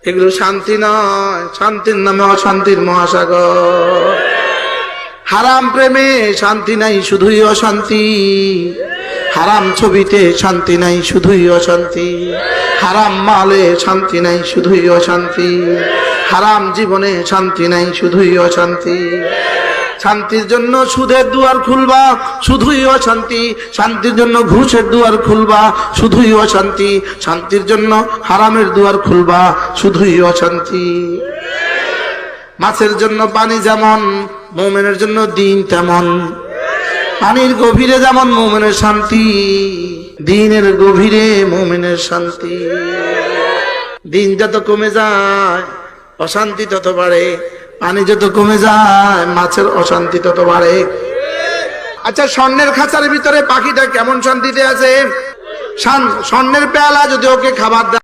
এগুলো শান্তি নয়, শান্তির নামে অশান্তির মহাসাগর। হারাম প্রেমে শান্তি নাই, শুধুই অশান্তি। হারাম ছবিতে শান্তি নাই, শুধুই অশান্তি। হারাম মালে শান্তি নাই, শুধুই অশান্তি। হারাম জীবনে শান্তি নাই, শুধুই অশান্তি। শান্তির জন্য সুদের দুয়ার খুলবা, শুধুই অশান্তি। শান্তির জন্য ঘুষের দুয়ার খুলবা, শুধুই অশান্তি। শান্তির জন্য হারামের দুয়ার খুলবা, শুধুই অশান্তি। মাছের জন্য পানি যেমন, মুমিনের জন্য দিন তেমন। পানির গভীরে যেমন মুমিনের শান্তি, দিনের গভীরে মুমিনের শান্তি। দিন যত কমে যায় অশান্তি তত বাড়ে, পানি যত কমে যায় মাছের অশান্তি তত বাড়ে। আচ্ছা, স্বর্ণের খাঁচার ভিতরে পাখিটা কেমন শান্তিতে আছে? স্বর্ণের পেয়ালা যদি ওকে খাবার দেয়